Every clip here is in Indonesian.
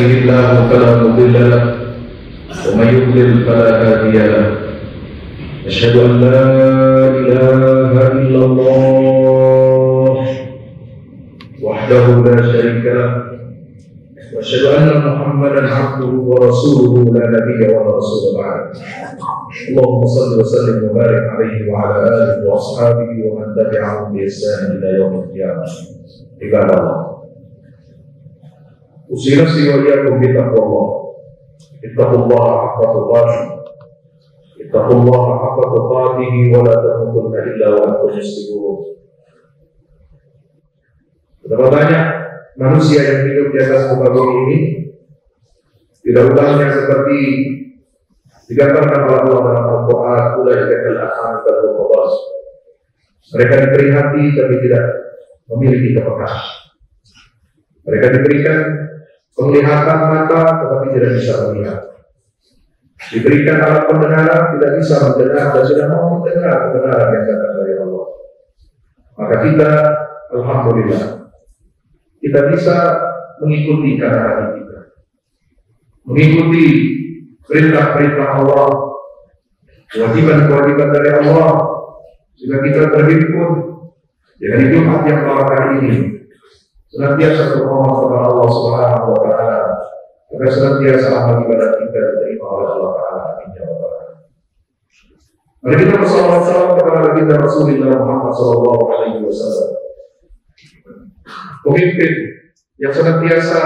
يهده الله فلا مضل له ومن يضلل فلا هادي له أشهد أن لا إله إلا الله وحده لا شريك له وأشهد أن محمدا عبده ورسوله لا نبي ولا رسول بعده اللهم صل وسلم وبارك عليه وعلى آله وأصحابه ومن تبعهم بإحسان إلى يوم القيامة عباد الله أوصي نفسي وإياكم بتقوى الله اتقوا الله حق تقاته اتقوا الله حق تقاته ولا تموتن إلا وأنتم مسلمون. Betapa banyak manusia yang hidup di atas muka bumi ini tidak ubahnya seperti digambarkan oleh Allah dalam Al-Quran. Ulaika kal an'am bal hum adall. Mereka diberi hati tapi tidak memiliki kepekaan. Mereka diberikan penglihatan mata tetapi tidak bisa melihat. Diberikan alat pendengaran tidak bisa mendengar dan sudah mau mendengar kebenaran yang datang dari Allah. Maka kita, alhamdulillah, kita bisa mengikuti karena hati kita, mengikuti perintah-perintah Allah, kewajiban-kewajiban dari Allah. Jika kita berhimpun dengan Jumat yang barakah ini, senantiasa bermohon kepada Allah Subhanahu wa Ta'ala agar senantiasa amal ibadah kita diterima oleh Allah Ta'ala. Amin ya rabbal alamin. Mari kita bersalawat kepada baginda Rasulullah Muhammad sallallahu alaihi wasallam, pemimpin yang senantiasa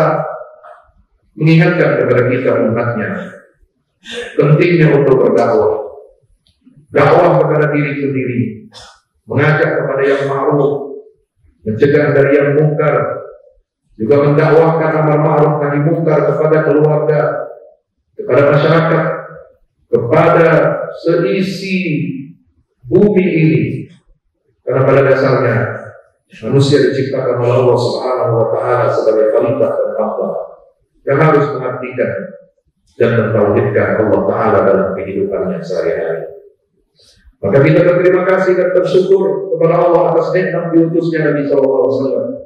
mengingatkan kepada kita umatnya pentingnya untuk berdakwah, dakwah kepada diri sendiri, mengajak kepada yang ma'ruf, mencegah dari yang mungkar, juga mendakwahkan amar ma'ruf nahi mungkar kepada keluarga, kepada masyarakat, kepada seisi bumi ini. Karena pada dasarnya manusia diciptakan oleh Allah Subhanahu wa Ta'ala sebagai khalifah dan hamba yang harus mengabdikan dan mentauhidkan Allah Ta'ala dalam kehidupannya sehari-hari. Maka kita berterima kasih dan bersyukur kepada Allah atas nikmat diutusnya Nabi SAW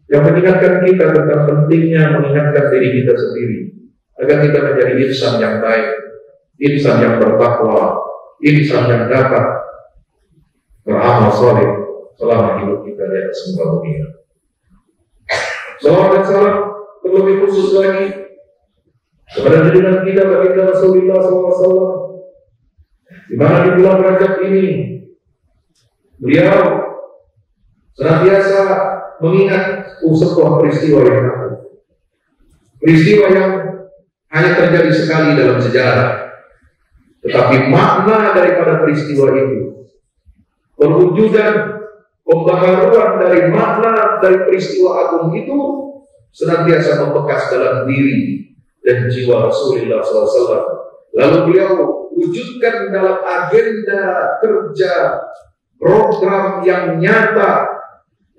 yang mengingatkan kita tentang pentingnya mengingatkan diri kita sendiri agar kita menjadi insan yang baik, insan yang bertakwa, insan yang dapat beramal saleh selama hidup kita di atas muka bumi. Salawat dan salam terlebih khusus lagi kepada junjungan kita baginda Rasulullah SAW, di mana di bulan Rajab ini beliau senantiasa mengingat sebuah peristiwa yang agung, peristiwa yang hanya terjadi sekali dalam sejarah, tetapi makna daripada peristiwa itu, perwujudan pembaharuan dari makna dari peristiwa agung itu senantiasa membekas dalam diri dan jiwa Rasulullah SAW. Lalu beliau wujudkan dalam agenda kerja program yang nyata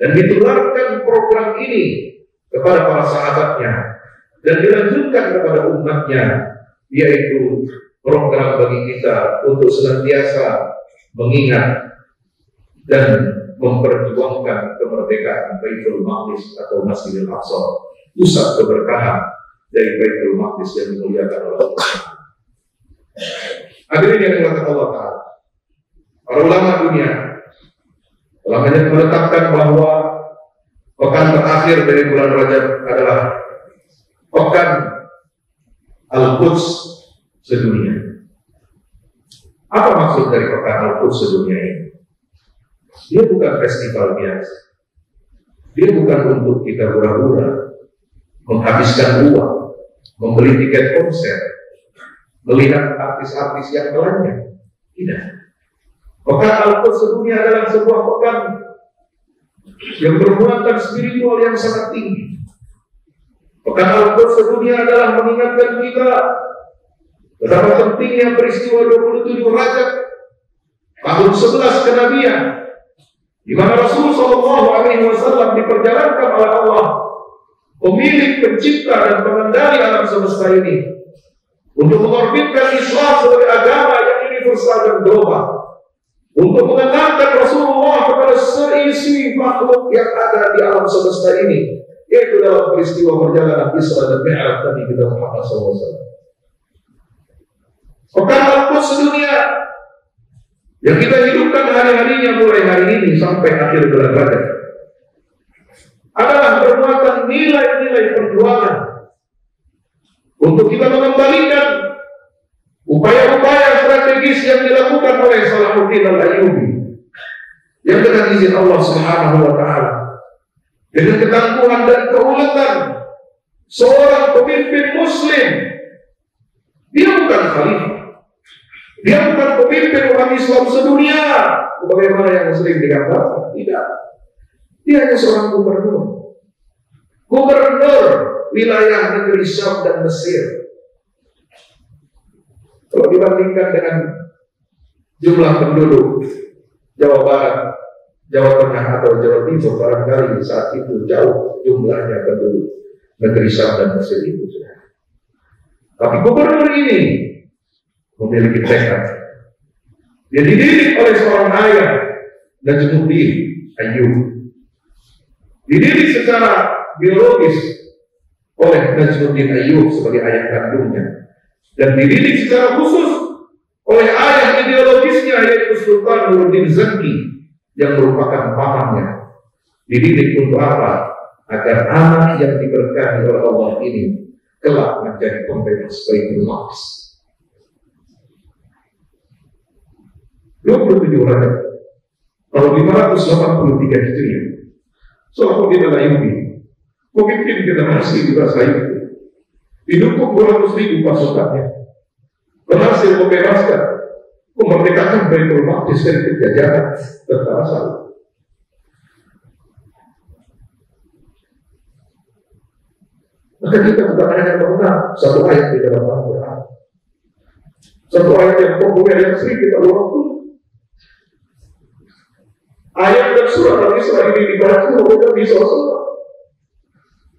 dan ditularkan program ini kepada para sahabatnya dan dilanjutkan kepada umatnya, yaitu program bagi kita untuk senantiasa mengingat dan memperjuangkan kemerdekaan Baitul Maqdis atau Masjidil Aqsa, pusat keberkahan dari Baitul Maqdis yang dimuliakan oleh Allah. Hadirin yang dimuliakan Allah Ta'ala, para ulama dunia telah menetapkan bahwa pekan terakhir dari bulan Rajab adalah pekan Al-Quds sedunia. Apa maksud dari pekan Al-Quds sedunia ini? Dia bukan festival biasa. Dia bukan untuk kita hura-hura, menghabiskan uang, membeli tiket konser, melihat artis-artis yang lainnya. Tidak. Pekan Al-Quds sedunia adalah sebuah pekan yang bermuatan spiritual yang sangat tinggi. Pekan Al-Quds sedunia adalah mengingatkan kita betapa pentingnya peristiwa 27 Rajab tahun 11 kenabian, di mana Rasul SAW diperjalankan oleh Allah, pemilik, pencipta dan pengendali alam semesta ini, untuk mengorbitkan Islam sebagai agama yang universal dan global, untuk mengenalkan Rasulullah kepada seisi makhluk yang ada di alam semesta ini, Yaitu dalam peristiwa perjalanan Isra dan Mi'raj Nabi kita Muhammad SAW. Perkara khusus dunia yang kita hidupkan hari-harinya mulai hari ini sampai akhir bulan Rajab adalah bermuatan nilai-nilai perjuangan untuk kita mengembalikan upaya-upaya strategis yang dilakukan oleh Salahuddin Al-Ayyubi yang dengan izin Allah Subhanahu wa Ta'ala, dengan ketangguhan dan keuletan seorang pemimpin Muslim. Dia bukan khalifah, dia bukan pemimpin umat Islam sedunia bagaimana yang sering digambarkan. Tidak, dia hanya seorang gubernur wilayah negeri Syam dan Mesir. Kalau dibandingkan dengan jumlah penduduk Jawa Barat, Jawa Tengah atau Jawa Timur, barangkali saat itu jauh jumlahnya penduduk negeri Syam dan Mesir itu. Tapi gubernur ini memiliki tekad. Dia dididik oleh seorang ayah, Najmuddin Ayyub. Dididik secara biologis oleh Najmuddin Ayyub sebagai ayah kandungnya, dan dididik secara khusus oleh ayah ideologisnya yaitu Sultan Nuruddin Zaki yang merupakan pamannya. Dididik untuk apa? Agar anak yang diberkahi oleh Allah ini kelak menjadi pembebas Baitul Maqdis. 27 Rajab tahun 583 Hijriah, Salahuddin Al-Ayyubi, pemimpin generasi di masa itu, didukung 200.000 pasukannya, berhasil membebaskan, memerdekakan Baitul Maqdis dari penjajahan tentara Salib. Maka kita bukan hanya mengenal satu ayat di dalam Al-Quran, satu ayat yang populer yang sering kita ulang. Ayat dan surat Al-Isra ini dibaca oleh Nabi SAW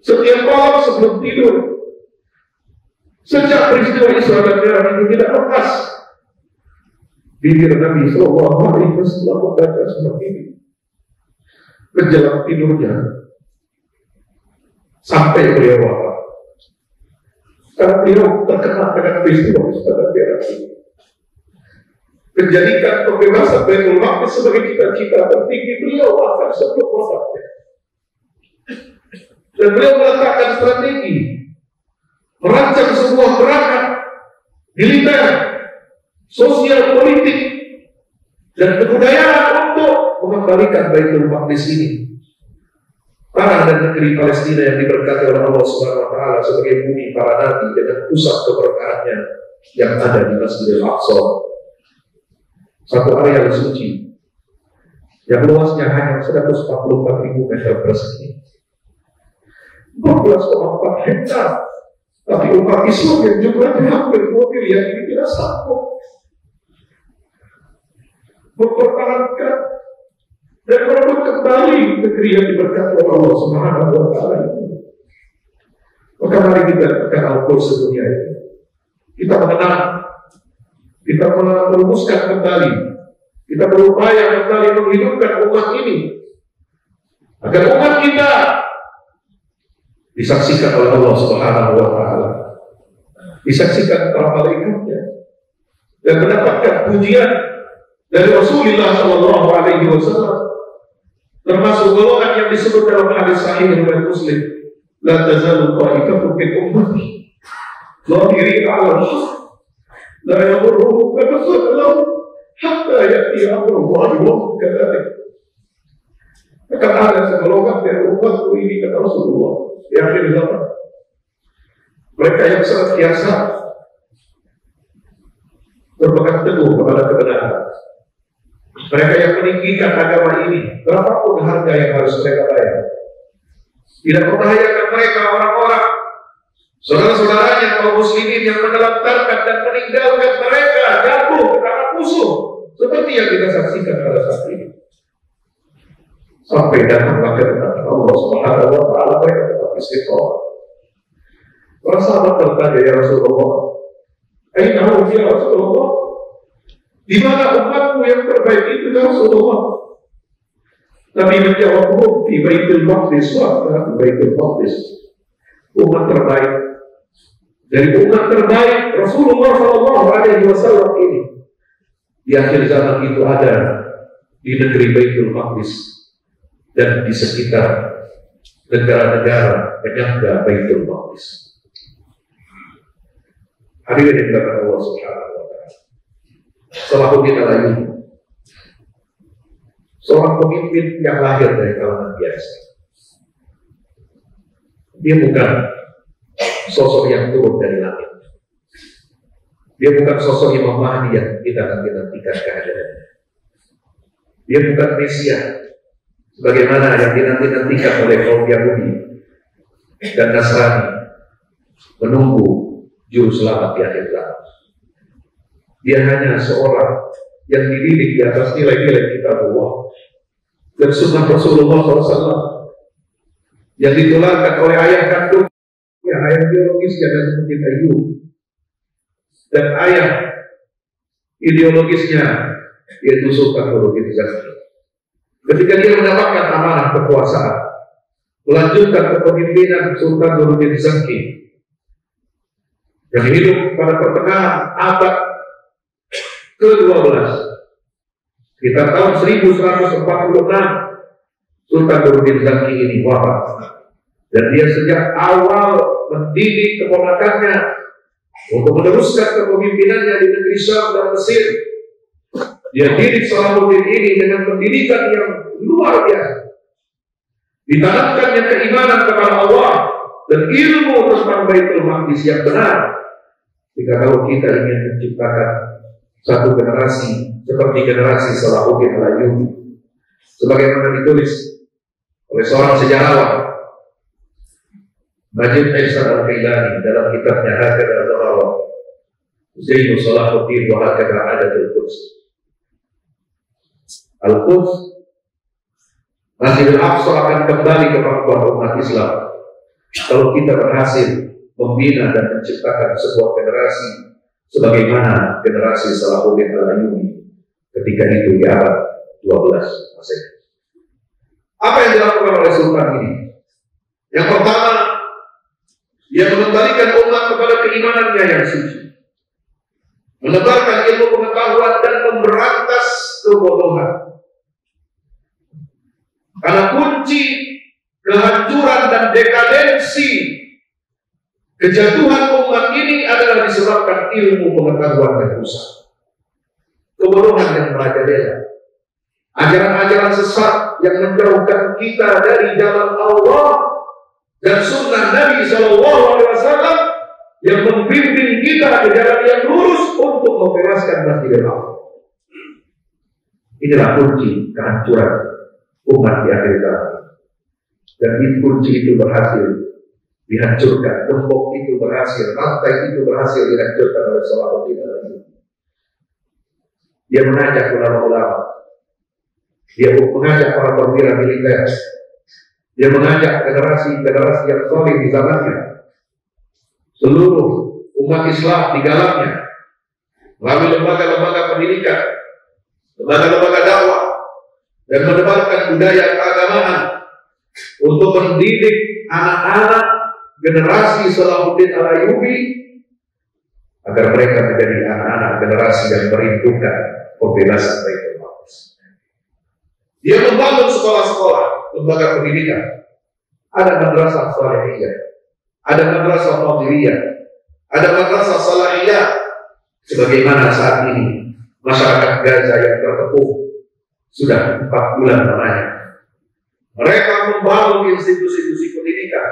setiap malam sebelum tidur. Sejak peristiwa Isra dan Mi'raj itu tidak lepas bibir Nabi SAW membaca seperti ini menjelang tidurnya sampai beliau wafat. Karena beliau terkenal dengan peristiwa Isra dan Mi'raj ini, menjadikan pembebasan Baitul Maqdis sebagai cita-cita tertinggi beliau bahkan sebelum wafatnya. Dan beliau meletakkan strategi, merancang sebuah gerakan militer, sosial, politik, dan kebudayaan untuk mengembalikan Baitul Maqdis ini, tanah dan negeri Palestina yang diberkati oleh Allah Subhanahu wa Ta'ala sebagai bumi para nabi dengan pusat keberkahannya yang ada di Masjidil Aqsa, satu area suci yang luasnya hanya 144.000 meter persegi, 14,4 hektar. Tapi umat Islam yang jumlahnya hampir 2 miliar ini tidak sanggup mempertahankan dan merebut kembali negeri yang diberkati oleh Allah Subhanahu wa Ta'ala ini. Maka mari kita tekan Al-Quds dunia ini. Kita mengenal, kita merumuskan kembali, kita berupaya kembali menghidupkan umat ini agar umat kita disaksikan oleh Allah Subhanahu wa Ta'ala, disaksikan para malaikatnya, dan mendapatkan pujian dari Rasulullah Sallallahu Alaihi Wasallam, termasuk golongan yang disebut dalam hadis sahih riwayat Muslim, la tazalu ta'ifatun min ummati dhahirina 'ala al-haqq la yadurruhum man khazalahum hatta ya'ti amrullahi wa hum kadzalik. Akan ada segolongan dari umatku ini, kata Rasulullah, di akhir zaman, mereka yang senantiasa berpegang teguh kepada kebenaran, mereka yang meninggikan agama ini berapapun harga yang harus mereka bayar, tidak membahayakan mereka orang-orang saudara-saudaranya kaum muslimin yang menelantarkan dan meninggalkan mereka jatuh ke tangan musuh seperti yang kita saksikan pada saat ini. Sampai datanglah kebenaran Allah Subhanahu wa Ta'ala, mereka tetap istiqomah. Para sahabat bertanya, ya Rasulullah, aina ya Rasulullah, di mana umatmu yang terbaik itu ya Rasulullah? Nabi menjawab, di Baitul Maqdis, di Baitul Maqdis, umat terbaik. Dari umat terbaik Rasulullah SAW ini di akhir zaman itu ada di negeri Baitul Maqdis dan di sekitar negara-negara penyangga Baitul Maqdis. Hadirin yang dimuliakan Allah Subhanahu wa Ta'ala. Salahuddin Al-Ayyubi, seorang pemimpin yang lahir dari kalangan biasa. Dia bukan sosok yang turun dari langit. Dia bukan sosok Imam Mahdi yang kita nantikan kehadirannya. Dia bukan Mesias sebagaimana yang dinanti-nantikan oleh kaum Yahudi dan Nasrani menunggu juru selamat di akhir zaman. Dia hanya seorang yang dididik di atas nilai-nilai kitabullah dan sunnah Rasulullah SAW yang ditularkan oleh ayah kandung, ayah biologisnya dan mungkin Ayub, dan ayah ideologisnya yaitu Sultan Nuruddin Zaki. Ketika dia mendapatkan amanah kekuasaan, melanjutkan kepemimpinan Sultan Nuruddin Zaki yang hidup pada pertengahan abad ke-12, kita tahun 1146 Sultan Nuruddin Zaki ini wafat, dan dia sejak awal mendidik keponakannya untuk meneruskan kepemimpinannya di negeri Syam dan Mesir. Dia didik Salahuddin ini dengan pendidikan yang luar biasa. Ditanamkannya keimanan kepada Allah dan ilmu tentang Baitul Maqdis yang benar. Jika kalau kita ingin menciptakan satu generasi seperti generasi Salahuddin Al-Ayyubi, sebagaimana ditulis oleh seorang sejarawan Majid Ihsan Al-Kailani dalam kitabnya Hakada Al-Zahara Zainu Salahuddin wa Hakada Adatul Quds. Al-Quds, Masjidil Aqsa akan kembali ke pangkuan umat Islam kalau kita berhasil membina dan menciptakan sebuah generasi sebagaimana generasi Salahuddin Al-Ayyubi ketika itu di abad 12 Masehi. Apa yang dilakukan oleh Sultan ini? Yang pertama, dia mengembalikan umat kepada keimanannya yang suci, menebarkan ilmu pengetahuan dan memberantas kebodohan. Karena kunci kehancuran dan dekadensi kejatuhan umat ini adalah disebabkan ilmu pengetahuan yang rusak, kebodohan yang merajalela, ajaran-ajaran sesat yang menjauhkan kita dari jalan Allah dan sunnah Nabi SAW yang membimbing kita ke jalan yang lurus untuk membebaskan Masjidil Aqsa. Inilah kunci kehancuran umat di akhir zaman. Dan kunci itu berhasil dihancurkan, gembok itu berhasil, rantai itu berhasil dihancurkan oleh Salahuddin Al-Ayyubi. Dia mengajak ulama-ulama, dia mengajak para perwira militer, dia mengajak generasi-generasi yang soleh di zamannya, seluruh umat Islam di dalamnya, melalui lembaga-lembaga pendidikan, lembaga-lembaga dakwah, dan menebarkan budaya keagamaan untuk mendidik anak-anak generasi Salahuddin Al-Ayyubi agar mereka menjadi anak-anak generasi yang merindukan pembebasan Baitul Maqdis. Dia membangun sekolah-sekolah, lembaga pendidikan. Ada madrasah salihiyah, ada madrasah fadhiliyah, ada madrasah salahiyah. Sebagaimana saat ini masyarakat Gaza yang terkepung sudah 4 bulan lamanya, mereka membangun institusi-institusi pendidikan,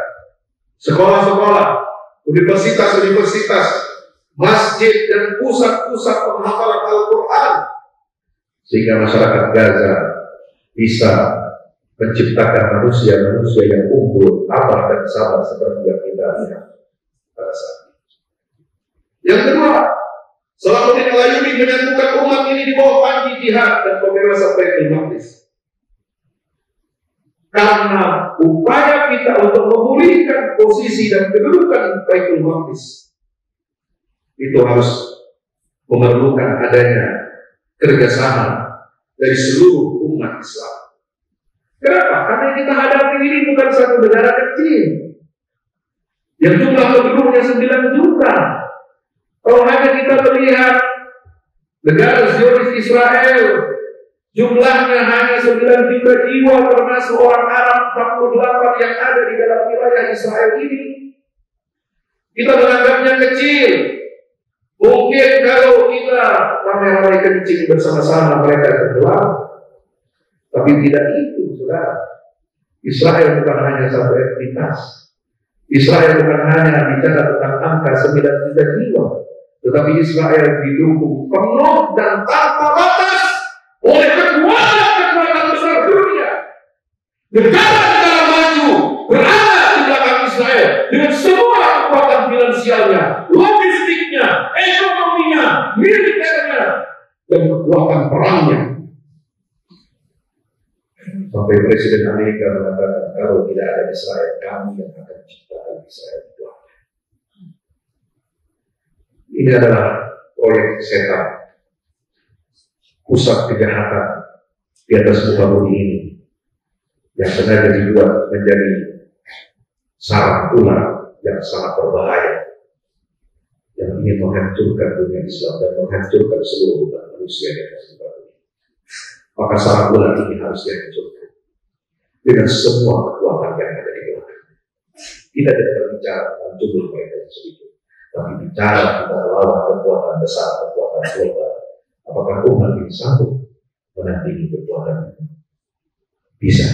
sekolah-sekolah, universitas-universitas, masjid dan pusat-pusat penghafalan Al-Quran, sehingga masyarakat Gaza bisa menciptakan manusia-manusia yang unggul, tabah dan sabar seperti yang kita lihat pada saat ini. Yang kedua, Salahuddin Al-Ayyubi menyatukan umat ini di bawah panji jihad dan pembebasan Baitul Maqdis. Karena upaya kita untuk memulihkan posisi dan kedudukan Baitul Maqdis itu harus memerlukan adanya kerjasama dari seluruh umat Islam. Kenapa? Karena yang kita hadapi ini bukan satu negara kecil yang jumlah penduduknya 9 juta. Kalau hanya kita melihat negara Zionis Israel, jumlahnya hanya 9 juta jiwa, termasuk orang Arab 48 yang ada di dalam wilayah Israel ini. Kita menganggapnya kecil. Mungkin kalau kita ramai-ramai kencing bersama-sama mereka tenggelam, tapi tidak itu, saudara. Israel bukan hanya satu entitas. Israel bukan hanya bicara tentang angka 9 juta jiwa, tetapi Israel didukung penuh dan tanpa batas oleh kekuatan besar dunia. Negara-negara maju berada di belakang Israel dengan semua kekuatan finansialnya, logistiknya, ekonominya, militernya, dan kekuatan perangnya. Sampai Presiden Amerika mengatakan, kalau tidak ada Israel, kami yang akan ciptakan Israel itu. Ini adalah proyek setan, pusat kejahatan di atas muka bumi ini, yang sengaja dibuat menjadi sarang ular yang sangat berbahaya, yang ingin menghancurkan dunia Islam dan menghancurkan seluruh umat manusia di atas muka bumi. Maka sarang ular ini harus dihancurkan dengan semua kekuatan yang ada di belakang. Tidak ada berbicara tentang jumlah mereka yang sedikit, tapi bicara kita melawan kekuatan besar, kekuatan global. Apakah umat ini sanggup menandingi kekuatan itu? Bisa.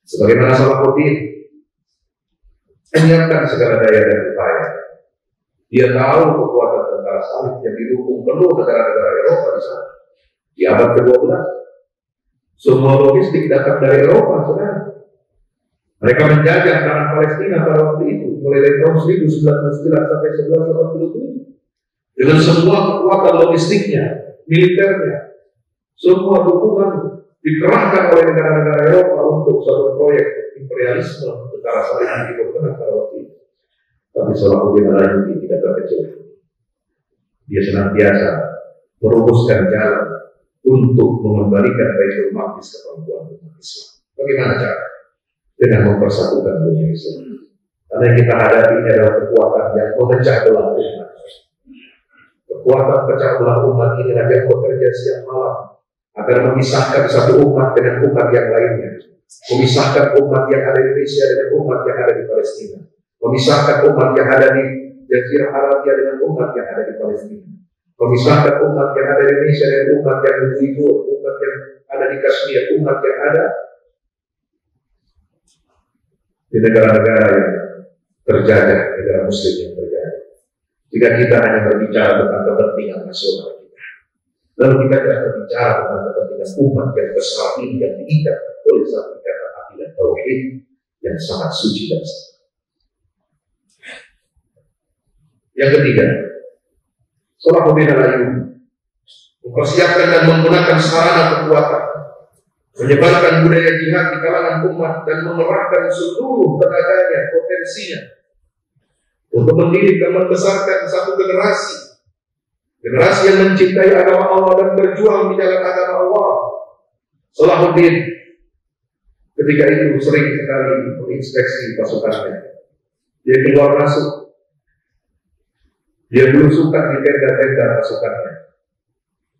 Sebagaimana Salahuddin menyiapkan segala daya dan upaya. Dia tahu kekuatan tentara salib yang didukung penuh negara-negara Eropa di sana. Di abad ke-12, semua logistik datang dari Eropa, saudara. Mereka menjajah tanah Palestina pada waktu itu, mulai dari tahun 1999 sampai 1987. Dengan semua kekuatan logistiknya, militernya, semua dukungan dikerahkan oleh negara-negara Eropa untuk suatu proyek imperialisme tentara salib di Timur Tengah pada waktu itu. Tapi Salahuddin Al-Ayyubi tidak terkejut. Dia senantiasa merumuskan jalan untuk mengembalikan Baitul Maqdis ke pangkuan umat Islam. Bagaimana cara? Dengan mempersatukan dunia Islam. Karena yang kita hadapi ini adalah kekuatan yang memecah belah umat. Kekuatan pecah belah umat ini yang bekerja siang malam agar memisahkan satu umat dengan umat yang lainnya, memisahkan umat yang ada di Indonesia dengan umat yang ada di Palestina, memisahkan umat yang ada di Jazirah Arabia dengan umat yang ada di Palestina, memisahkan umat yang ada di Indonesia dengan umat yang di Uyghur, umat yang ada di Kashmir, umat yang ada di negara-negara yang terjajah, negara Muslim yang terjajah. Jika kita hanya berbicara tentang kepentingan nasional kita, lalu kita tidak berbicara tentang kepentingan umat yang besar ini yang diikat oleh satu ikatan akidah tauhid yang sangat suci dan sah. Yang ketiga, Salahuddin Al-Ayyubi mempersiapkan dan menggunakan sarana kekuatan, menyebarkan budaya jihad di kalangan umat dan mengerahkan seluruh tenaganya, potensinya untuk mendidik dan membesarkan satu generasi yang mencintai agama Allah dan berjuang di jalan agama Allah. Salahuddin ketika itu sering sekali menginspeksi pasukannya. Dia keluar masuk, dia belusukan di tenda-tenda pasukannya.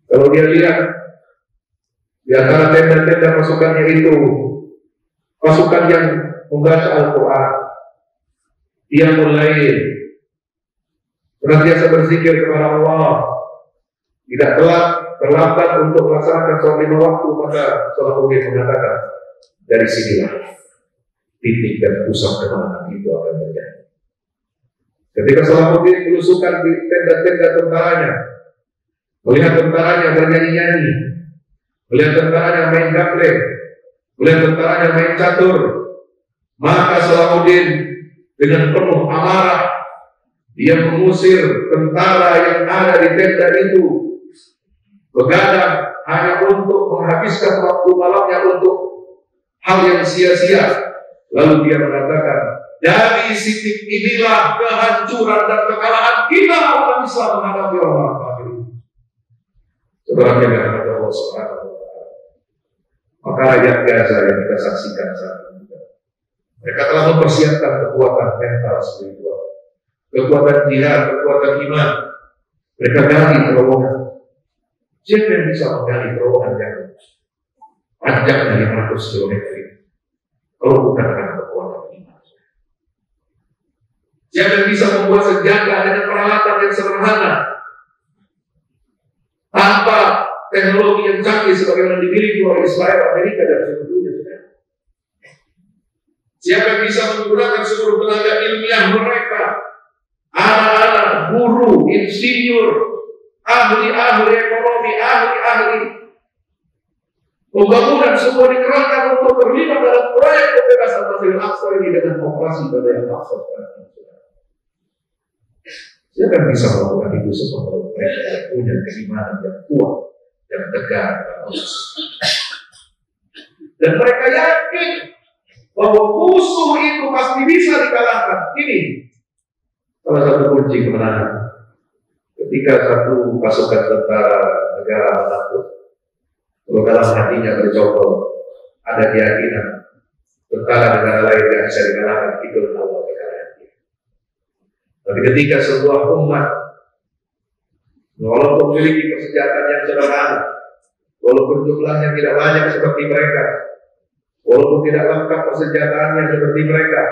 Kalau dia lihat di antara tenda-tenda pasukannya itu pasukan yang membaca Al-Quran, dia mulai senantiasa berzikir kepada Allah, tidak terlambat untuk melaksanakan sholat 5 waktu. Maka Salahuddin mengatakan, dari sinilah titik dan pusat kemenangan itu akan terjadi. Ketika Salahuddin belusukan di tenda-tenda tentaranya, melihat tentaranya bernyanyi-nyanyi, melihat tentaranya main gaplek, melihat tentaranya main catur, maka Salahuddin dengan penuh amarah dia mengusir tentara yang ada di tenda itu, begadang hanya untuk menghabiskan waktu malamnya untuk hal yang sia-sia. Lalu dia mengatakan, dari titik inilah kehancuran dan kekalahan kita akan bisa menghadapi orang kafir. Saudara yang dirahmati Allah Subhanahu wa Ta'ala, Maka rakyat Gaza yang kita saksikan saat ini, mereka telah mempersiapkan kekuatan mental spiritual, kekuatan jihad, kekuatan iman. Mereka gali terowongan. Siapa yang bisa menggali terowongan yang panjangnya 500 km kalau bukan karena kekuatan iman? Siapa yang bisa membuat senjata dengan peralatan yang sederhana tanpa teknologi yang canggih sebagaimana dimiliki oleh Israel, Amerika, dan sebagainya? Siapa yang bisa menggunakan seluruh tenaga ilmiah mereka, anak-anak, guru, insinyur, ahli-ahli ekonomi, ahli-ahli pembangunan, semua dikerahkan untuk terlibat dalam proyek pembebasan Masjidil Aqsa ini dengan operasi Badai Al-Aqsa. Siapa yang bisa melakukan itu semua kalau mereka punya keimanan yang kuat, yang tegar, dan mereka yakin bahwa musuh itu pasti bisa dikalahkan. Ini salah satu kunci kemenangan. Ketika satu pasukan tentara negara manapun, kalau dalam hatinya bercoba, ada keyakinan tentara negara lain yang bisa dikalahkan, itu awal kekalahan. Tapi ketika sebuah umat, walaupun memiliki persenjataan yang sederhana, walaupun jumlahnya tidak banyak seperti mereka, walaupun tidak lengkap persenjataannya seperti mereka,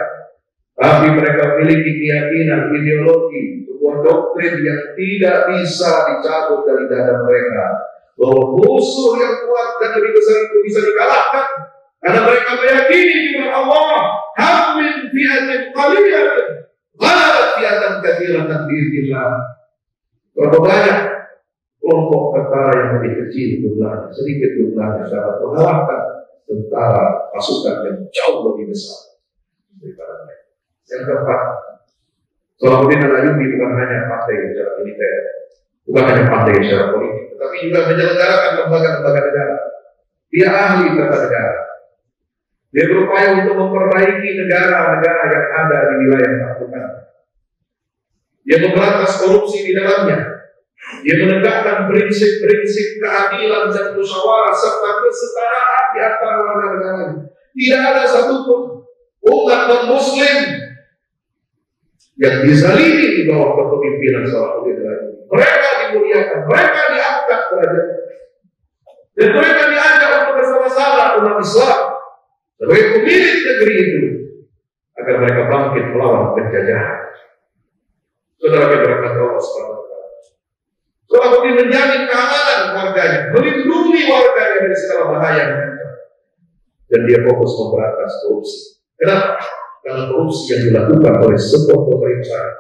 tapi mereka memiliki keyakinan, ideologi, sebuah doktrin yang tidak bisa dicabut dari dada mereka, bahwa musuh yang kuat dan lebih besar itu bisa dikalahkan, karena mereka meyakini firman Allah, "Hammin fi'atin qalilatin ghalabat fi'atan katsiratan bi'idznillah." Berapa banyak kelompok tentara yang lebih kecil jumlahnya, sedikit jumlahnya, dapat mengalahkan tentara pasukan yang jauh lebih besar daripada mereka. Yang keempat, Salahuddin Al-Ayyubi bukan hanya pandai secara militer, bukan hanya pandai secara politik, tetapi juga menyelenggarakan lembaga-lembaga negara. Dia ahli tata negara. Dia berupaya untuk memperbaiki negara-negara yang ada di wilayah taklukan. Dia memberantas korupsi di dalamnya. Dia menegakkan prinsip-prinsip keadilan dan musyawarah serta kesetaraan di antara warga negaranya. Tidak ada satupun umat non-Muslim yang dizalimi di bawah kepemimpinan Salahuddin Al-Ayyubi. Mereka dimuliakan, mereka diangkat derajat, dan mereka diajak untuk bersama-sama umat Islam sebagai pemilik negeri itu agar mereka bangkit melawan penjajahan. Saudara berkata Allah SWT, Salahuddin menjamin keamanan warganya, melindungi warganya dari segala bahaya dan dia fokus memberantas korupsi. Kenapa? Karena korupsi yang dilakukan oleh sebuah pemerintahan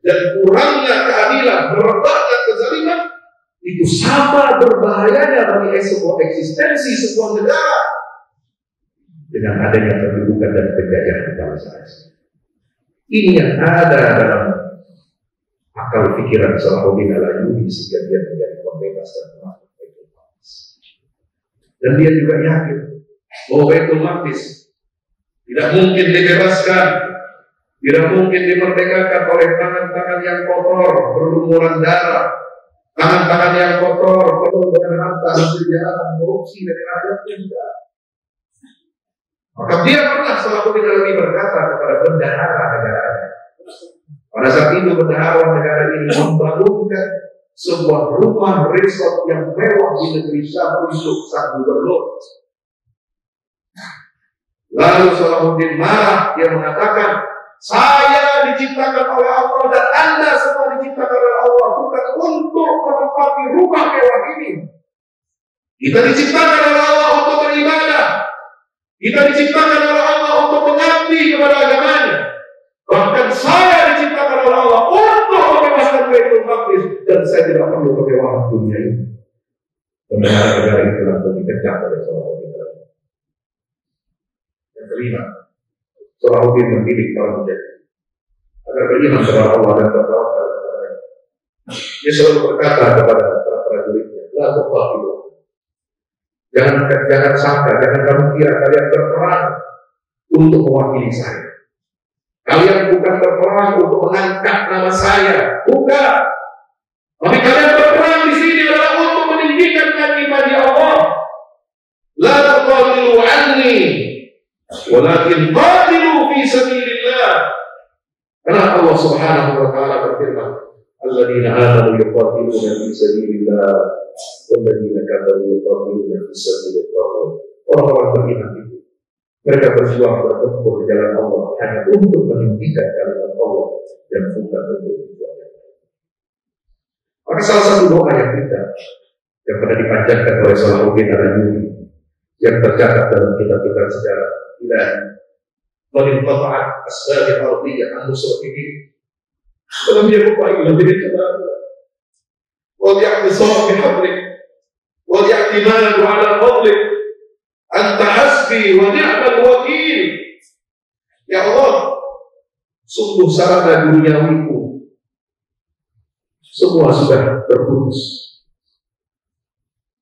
dan kurangnya keadilan, merebaknya kezaliman, itu sama berbahayanya bagi sebuah eksistensi sebuah negara dengan adanya pendudukan dan penjajahan bangsa. Ini yang ada dalam akal pikiran Salahuddin Al-Ayyubi sehingga dia menjadi pembebas dan pelaku Baitul Maqdis. Dan dia juga yakin bahwa Baitul Maqdis tidak mungkin dibebaskan, tidak mungkin dimerdekakan oleh tangan-tangan yang kotor, berlumuran darah, tangan-tangan yang kotor, penuh dengan harta, kejahatan, korupsi, dan rakyatnya juga. Maka dia pernah Salahuddin Al-Ayyubi berkata kepada bendahara negaranya. Pada saat itu bendahara negara ini membangunkan sebuah rumah resort yang mewah di negeri Syam untuk sang gubernur. Lalu Salahuddin marah, dia mengatakan, saya diciptakan oleh Allah dan Anda semua diciptakan oleh Allah bukan untuk menempati rumah mewah ini. Kita diciptakan oleh Allah untuk beribadah. Kita diciptakan oleh Allah untuk mengabdi kepada agamanya. Bahkan saya diciptakan oleh Allah untuk membebaskan Baitul Maqdis dan saya tidak perlu kemewahan dunia ini. Negara-negara itu langsung dikecam oleh Salahuddin. Yang kelima, Salahuddin mendidik para mujahid agar beriman kepada Allah dan bertawakal kepada-Nya. Dia selalu berkata kepada para prajuritnya, la tuqatilu. Jangan sangka, jangan kamu kira kalian berperang untuk mewakili saya. Kalian bukan berperang untuk mengangkat nama saya, bukan. Tapi kalian berperang di sini adalah untuk meninggikan kalimat Allah. La tuqatilu walakin qatilu fi sabilillah. Karena Allah Subhanahu wa taala berfirman, alladzina amanu yuqatiluna fi sabilillah walladzina kafaru yuqatiluna fi sabilillah. Orang-orang beriman itu mereka berjuang bertempur di jalan Allah hanya untuk meninggikan kalimat Allah dan bukan untuk tujuan yang lain. Maka salah satu doa yang indah yang pernah dipanjatkan oleh Salahuddin Al-Ayyubi yang tercatat dalam kitab-kitab sejarah ilahi, qad inqata'at asbab al-ardiyyah an nusratihi falam yabqa illa bi-kalam wa bi'tisam bihablik wa bi'timad 'ala fadlik anta hasbi wa ni'mal wakil. Ya Allah, sungguh sarana duniawiku semua sudah terputus.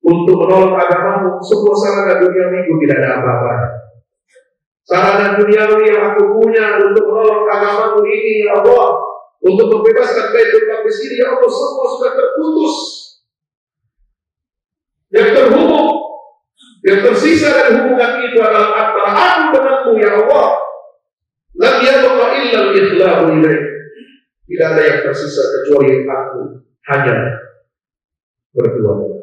Untuk menolong agamamu, semua sarana duniawiku tidak ada apa-apanya. Sarana duniawi yang aku punya untuk menolong agamamu ini, ya Allah, untuk membebaskan Baitul Maqdis ini, ya Allah, semua sudah terputus. Yang terhubung, yang tersisa dari hubungan itu adalah antara aku denganmu, ya Allah. Lam yabqa illa al-ikhlasu ilaik. Tidak ada yang tersisa kecuali aku hanya berdua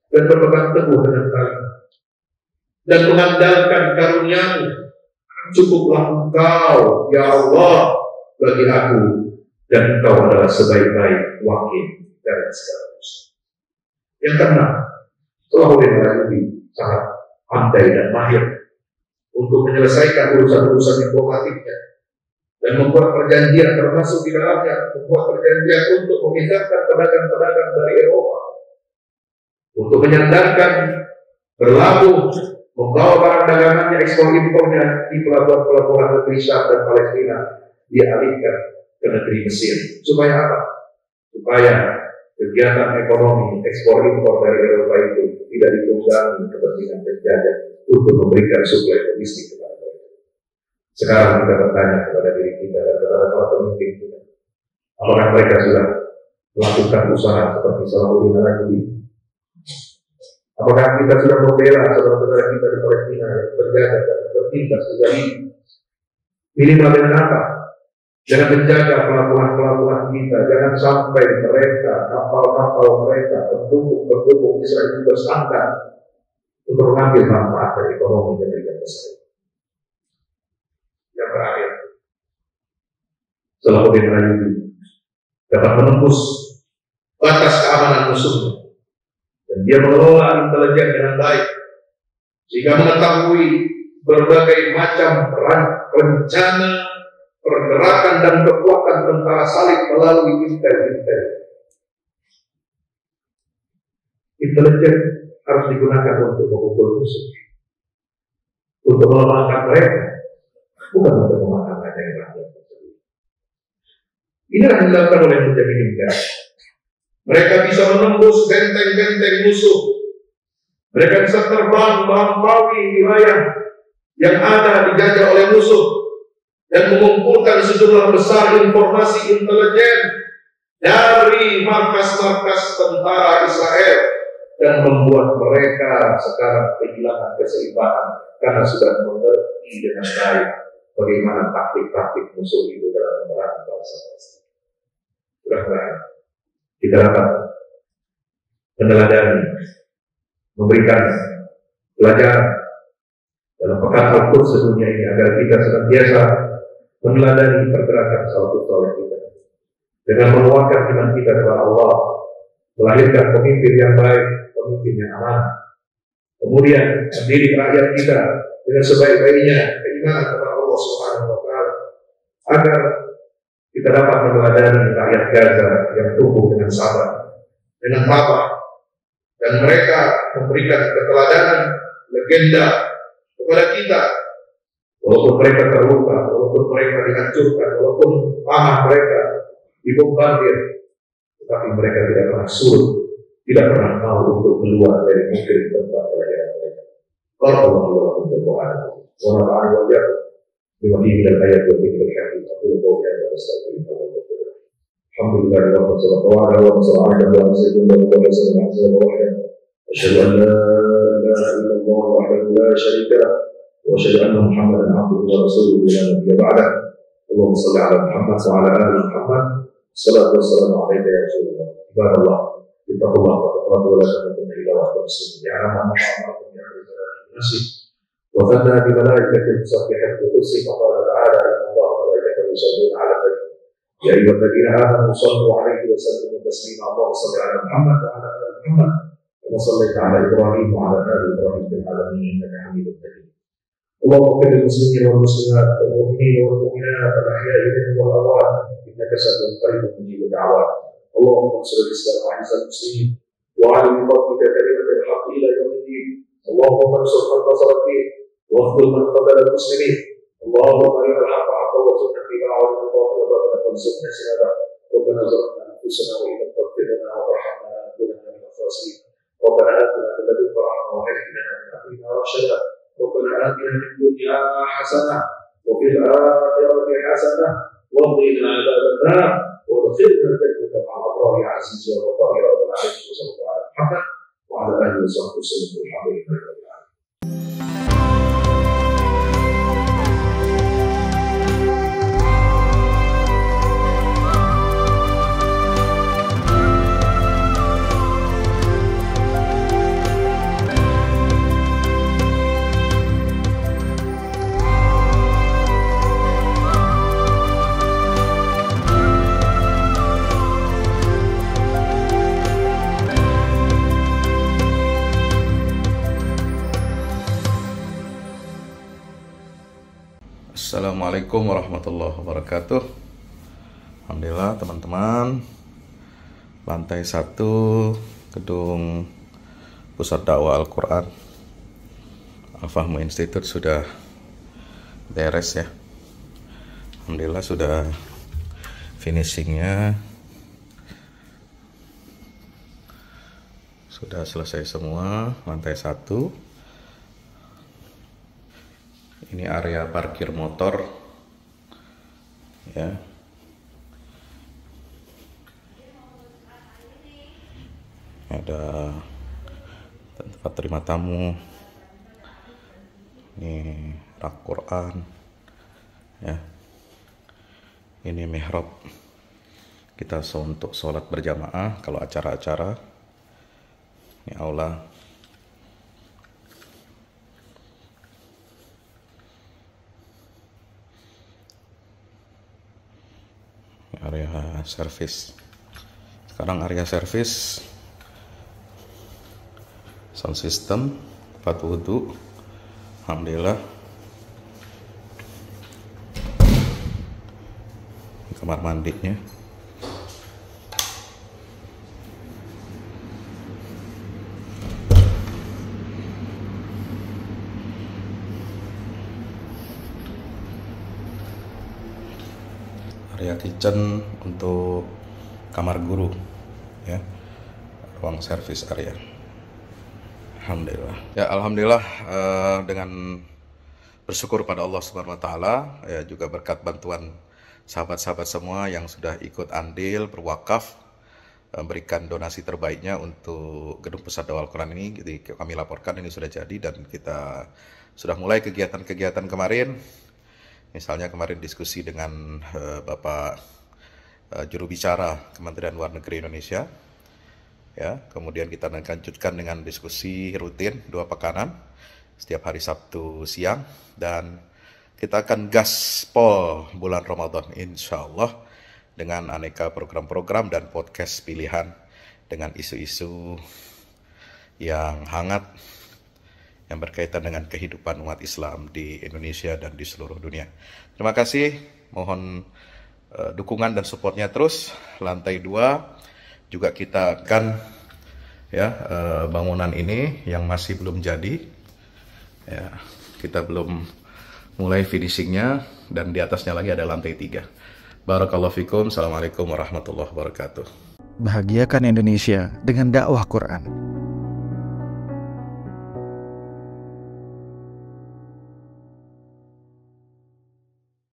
dan berpegang teguh dengan kalimat dan mengandalkan karunia-Mu. Cukuplah Engkau, ya Allah, bagi aku, dan Engkau adalah sebaik-baik wakil dari segala dosa. Yang keenam, Salahuddin Al-Ayyubi sangat pandai dan mahir untuk menyelesaikan urusan-urusan diplomatiknya dan membuat perjanjian, termasuk di dalamnya membuat perjanjian untuk memisahkan pedagang-pedagang dari Eropa, untuk menyandarkan berlabuh membawa barang dagangannya ekspor impornya di pelabuhan-pelabuhan negeri Syam dan Palestina dialihkan ke negeri Mesir. Supaya apa? Supaya kegiatan ekonomi ekspor impor dari Eropa itu tidak ditunggangi kepentingan penjajah untuk memberikan suplai logistik kepada mereka. Sekarang kita bertanya kepada diri kita dan kepada para pemimpin kita, apakah mereka sudah melakukan usaha seperti Salahuddin Al-Ayyubi? Apakah kita sudah membela saudara-saudara kita di Palestina yang terjaga dan tertindas juga ini? Minimal dengan apa? Jangan menjaga pelabuhan-pelabuhan kita, jangan sampai mereka, kapal-kapal mereka bertumpuk Israel itu bersandar untuk mengambil manfaat dari ekonomi negeri yang besar. Yang terakhir, Salahuddin Al-Ayyubi dapat menembus batas keamanan musuhnya. Dan dia mengelola intelijen dengan baik, sehingga mengetahui berbagai macam rencana, pergerakan dan kekuatan tentara salib melalui intel. Intelijen harus digunakan untuk memukul musuh, untuk melemahkan mereka, bukan untuk mematahkan yang rakyat tersebut. Inilah yang dilakukan oleh mujahidin. Mereka bisa menembus benteng-benteng musuh. Mereka bisa terbang melampaui wilayah yang ada dijajah oleh musuh dan mengumpulkan sejumlah besar informasi intelijen dari markas-markas tentara Israel dan membuat mereka sekarang kehilangan keseimbangan karena sudah mengerti dengan baik bagaimana taktik-taktik musuh itu dalam memerangi bangsa Palestina. Mudah-mudahan kita dapat meneladani, memberikan pelajaran dalam pekan Al-Quds sedunia ini agar kita senantiasa meneladani pergerakan salafus saleh kita dengan menguatkan iman kita kepada Allah, melahirkan pemimpin yang baik, pemimpin yang amanah, kemudian mendidik rakyat kita dengan sebaik-baiknya keimanan kepada Allah Subhanahu wa taala agar kita dapat meneladani rakyat Gaza yang tumbuh dengan sabar, dengan tabah, dan mereka memberikan keteladanan legenda kepada kita. Walaupun mereka terluka, walaupun mereka dihancurkan, walaupun tanah mereka dibombardir, tetapi mereka tidak pernah surut, tidak pernah mau untuk keluar dari negeri tempat kelahiran mereka. Barakallahu fiikum wa nafa'ana wa iyyakum bima fihi minal ayati wa dzikril hakim. Aqulu qawli hadza wa astaghfirullah. Alhamdulillah wa sallallahu alaihi wa sallam ala sayyidina Muhammad wa ala alihi wa sahbihi. Asyhadu an la ilaha illallah wahdahu la syarika lahu wa وأشهد أن محمدا عبده ورسوله لا نبي بعده. اللهم صل على محمد وعلى آل محمد. الصلاة والسلام عليك يا رسول الله. عباد الله اتقوا الله وتقربوا ولا تموتن إلا وأنتم مسلمون. يعلم أن الله معكم يأمر بالمعروف وثنى بملائكته المسبحة بقدسه فقال تعالى إن الله وملائكته يصلون على النبي يا أيها الذين آمنوا صلوا عليه وسلموا تسليما. اللهم صل على محمد وعلى آل محمد كما صليت على إبراهيم وعلى آل إبراهيم في العالمين إنك حميد مجيد. اللهم اغفر للمسلمين والمسلمات والمؤمنين والمؤمنات الأحياء منهم والأموات إنك سميع قريب مجيب الدعوات. اللهم انصر الإسلام وأعز المسلمين وعلى بفضلك كلمة الحق إلى يوم الدين. اللهم انصر من نصر الدين واخذل من قتل المسلمين. اللهم أرنا الحق حقا وارزقنا اتباعه وارنا الباطل باطلا وارزقنا اجتنابه. ربنا ظلمنا أنفسنا وإن لم تغفر لنا وترحمنا لنكونن من الخاسرين. ربنا آتنا من لدنك رحمة وهب لنا من أمرنا رشدا. ربنا آتنا في الدنيا حسنة وفي الآخرة حسنة وقنا عذاب النار وادخلنا الجنة مع الأبرار يا عزيز يا غفار يا رب العالمين. وصلى الله على محمد وعلى آله وصحبه وسلم والحمد لله رب العالمين. Assalamualaikum warahmatullahi wabarakatuh. Alhamdulillah teman-teman, lantai 1 gedung Pusat Dakwah Al-Quran Al-Fahmu Institute sudah beres ya. Alhamdulillah sudah finishingnya, sudah selesai semua. Lantai 1 ini area parkir motor ya. Ada tempat terima tamu. Ini rak Quran ya. Ini mihrab kita untuk sholat berjamaah kalau acara-acara. Ini aula. Area service. Sekarang area service, sound system, tempat wudhu. Alhamdulillah. Kamar mandinya. Area kitchen untuk kamar guru ya, ruang service area. Alhamdulillah ya, alhamdulillah dengan bersyukur pada Allah Subhanahu wa taala ya, juga berkat bantuan sahabat-sahabat semua yang sudah ikut andil berwakaf, berikan donasi terbaiknya untuk gedung Pusat Dakwah Al-Quran ini. Jadi kami laporkan ini sudah jadi dan kita sudah mulai kegiatan-kegiatan kemarin. Misalnya kemarin diskusi dengan Bapak juru bicara Kementerian Luar Negeri Indonesia ya. Kemudian kita lanjutkan dengan diskusi rutin 2 pekanan setiap hari Sabtu siang, dan kita akan gaspol bulan Ramadan insya Allah dengan aneka program-program dan podcast pilihan dengan isu-isu yang hangat yang berkaitan dengan kehidupan umat Islam di Indonesia dan di seluruh dunia. Terima kasih, mohon dukungan dan supportnya terus. Lantai 2 juga kita akan ya, bangunan ini yang masih belum jadi ya, kita belum mulai finishingnya, dan di atasnya lagi ada lantai 3. Barakallahu fikum. Assalamualaikum warahmatullahi wabarakatuh. Bahagiakan Indonesia dengan dakwah Quran.